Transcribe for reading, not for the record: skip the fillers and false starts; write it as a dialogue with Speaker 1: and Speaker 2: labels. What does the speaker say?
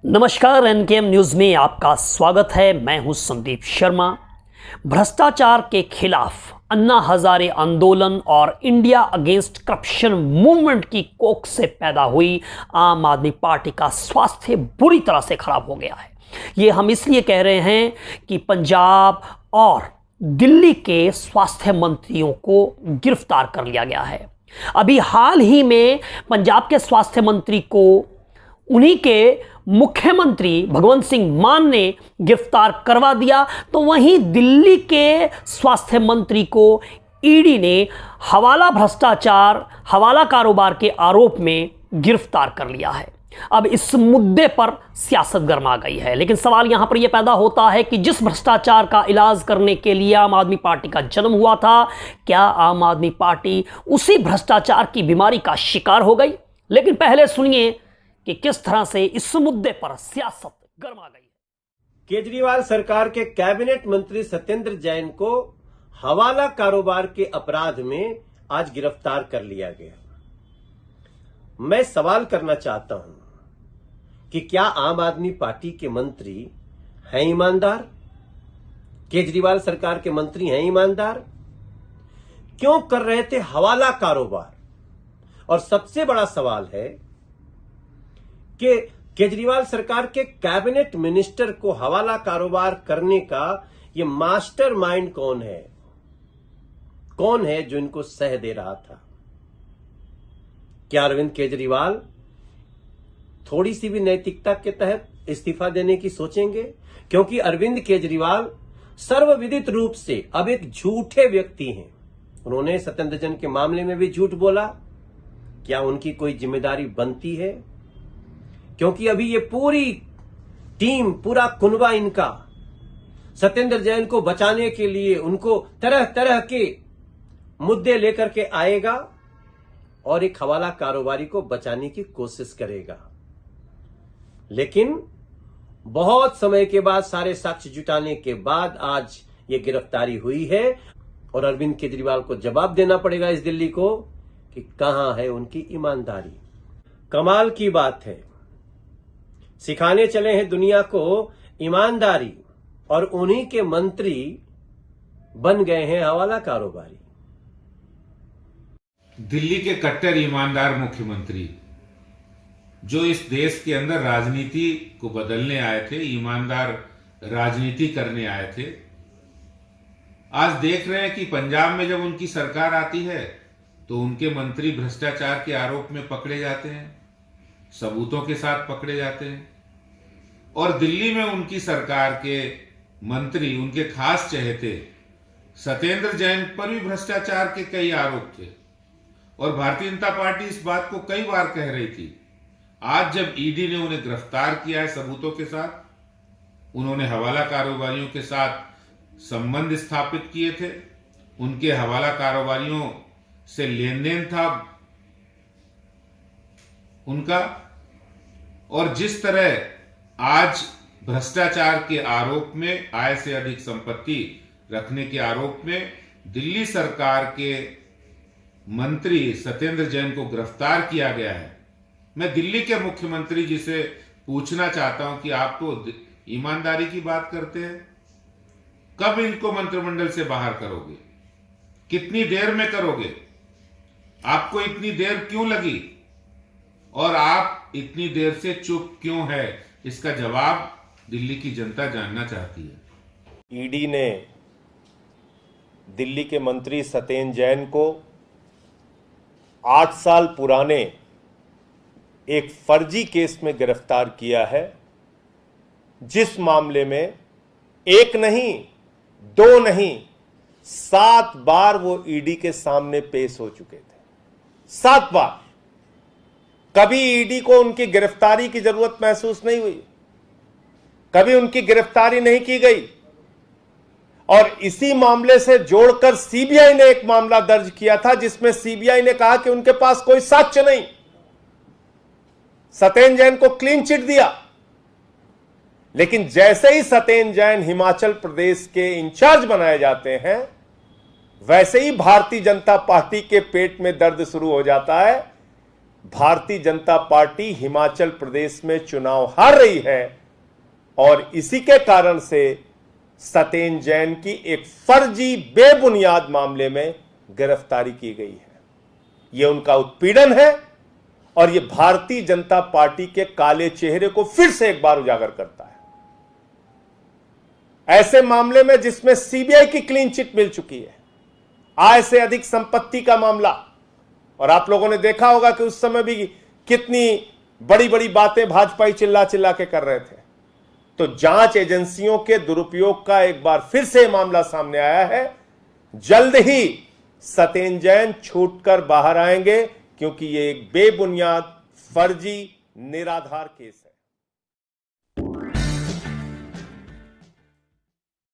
Speaker 1: नमस्कार, एनकेएम न्यूज में आपका स्वागत है। मैं हूं संदीप शर्मा। भ्रष्टाचार के खिलाफ अन्ना हजारे आंदोलन और इंडिया अगेंस्ट करप्शन मूवमेंट की कोख से पैदा हुई आम आदमी पार्टी का स्वास्थ्य बुरी तरह से खराब हो गया है। ये हम इसलिए कह रहे हैं कि पंजाब और दिल्ली के स्वास्थ्य मंत्रियों को गिरफ्तार कर लिया गया है। अभी हाल ही में पंजाब के स्वास्थ्य मंत्री को उन्हीं के मुख्यमंत्री भगवंत सिंह मान ने गिरफ्तार करवा दिया, तो वहीं दिल्ली के स्वास्थ्य मंत्री को ईडी ने हवाला भ्रष्टाचार, हवाला कारोबार के आरोप में गिरफ्तार कर लिया है। अब इस मुद्दे पर सियासत गर्मा गई है, लेकिन सवाल यहां पर यह पैदा होता है कि जिस भ्रष्टाचार का इलाज करने के लिए आम आदमी पार्टी का जन्म हुआ था, क्या आम आदमी पार्टी उसी भ्रष्टाचार की बीमारी का शिकार हो गई? लेकिन पहले सुनिए कि किस तरह से इस मुद्दे पर सियासत गर्मा गई है।
Speaker 2: केजरीवाल सरकार के कैबिनेट मंत्री सत्येंद्र जैन को हवाला कारोबार के अपराध में आज गिरफ्तार कर लिया गया। मैं सवाल करना चाहता हूं कि क्या आम आदमी पार्टी के मंत्री हैं ईमानदार? केजरीवाल सरकार के मंत्री हैं ईमानदार? क्यों कर रहे थे हवाला कारोबार? और सबसे बड़ा सवाल है कि केजरीवाल सरकार के कैबिनेट मिनिस्टर को हवाला कारोबार करने का यह मास्टरमाइंड कौन है? कौन है जो इनको सह दे रहा था? क्या अरविंद केजरीवाल थोड़ी सी भी नैतिकता के तहत इस्तीफा देने की सोचेंगे? क्योंकि अरविंद केजरीवाल सर्वविदित रूप से अब एक झूठे व्यक्ति हैं। उन्होंने सत्येंद्र जैन के मामले में भी झूठ बोला। क्या उनकी कोई जिम्मेदारी बनती है? क्योंकि अभी ये पूरी टीम, पूरा कुनबा इनका सत्येंद्र जैन को बचाने के लिए उनको तरह तरह के मुद्दे लेकर के आएगा और एक हवाला कारोबारी को बचाने की कोशिश करेगा। लेकिन बहुत समय के बाद, सारे साक्ष्य जुटाने के बाद आज ये गिरफ्तारी हुई है और अरविंद केजरीवाल को जवाब देना पड़ेगा इस दिल्ली को कि कहां है उनकी ईमानदारी। कमाल की बात है, सिखाने चले हैं दुनिया को ईमानदारी और उन्हीं के मंत्री बन गए हैं हवाला कारोबारी।
Speaker 3: दिल्ली के कट्टर ईमानदार मुख्यमंत्री जो इस देश के अंदर राजनीति को बदलने आए थे, ईमानदार राजनीति करने आए थे, आज देख रहे हैं कि पंजाब में जब उनकी सरकार आती है तो उनके मंत्री भ्रष्टाचार के आरोप में पकड़े जाते हैं, सबूतों के साथ पकड़े जाते हैं। और दिल्ली में उनकी सरकार के मंत्री, उनके खास चहेते सत्येंद्र जैन पर भी भ्रष्टाचार के कई आरोप थे और भारतीय जनता पार्टी इस बात को कई बार कह रही थी। आज जब ईडी ने उन्हें गिरफ्तार किया है सबूतों के साथ, उन्होंने हवाला कारोबारियों के साथ संबंध स्थापित किए थे, उनके हवाला कारोबारियों से लेन देन था उनका, और जिस तरह आज भ्रष्टाचार के आरोप में, आय से अधिक संपत्ति रखने के आरोप में दिल्ली सरकार के मंत्री सत्येंद्र जैन को गिरफ्तार किया गया है, मैं दिल्ली के मुख्यमंत्री जी से पूछना चाहता हूं कि आप तो ईमानदारी की बात करते हैं, कब इनको मंत्रिमंडल से बाहर करोगे? कितनी देर में करोगे? आपको इतनी देर क्यों लगी और आप इतनी देर से चुप क्यों है? इसका जवाब दिल्ली की जनता जानना चाहती है।
Speaker 2: ईडी ने दिल्ली के मंत्री सत्येंद्र जैन को 8 साल पुराने एक फर्जी केस में गिरफ्तार किया है, जिस मामले में एक नहीं, 2 नहीं, 7 बार वो ईडी के सामने पेश हो चुके थे। 7 बार। कभी ईडी को उनकी गिरफ्तारी की जरूरत महसूस नहीं हुई, कभी उनकी गिरफ्तारी नहीं की गई। और इसी मामले से जोड़कर सीबीआई ने एक मामला दर्ज किया था, जिसमें सीबीआई ने कहा कि उनके पास कोई साक्ष्य नहीं, सत्येंद्र जैन को क्लीन चिट दिया। लेकिन जैसे ही सत्येंद्र जैन हिमाचल प्रदेश के इंचार्ज बनाए जाते हैं, वैसे ही भारतीय जनता पार्टी के पेट में दर्द शुरू हो जाता है। भारतीय जनता पार्टी हिमाचल प्रदेश में चुनाव हार रही है और इसी के कारण से सत्येंद्र जैन की एक फर्जी बेबुनियाद मामले में गिरफ्तारी की गई है। यह उनका उत्पीड़न है और यह भारतीय जनता पार्टी के काले चेहरे को फिर से एक बार उजागर करता है। ऐसे मामले में जिसमें सीबीआई की क्लीन चिट मिल चुकी है, आय से अधिक संपत्ति का मामला, और आप लोगों ने देखा होगा कि उस समय भी कितनी बड़ी बड़ी बातें भाजपाई चिल्ला चिल्ला के कर रहे थे। तो जांच एजेंसियों के दुरुपयोग का एक बार फिर से मामला सामने आया है। जल्द ही सत्येंद्र जैन छूटकर बाहर आएंगे, क्योंकि यह एक बेबुनियाद, फर्जी, निराधार केस है।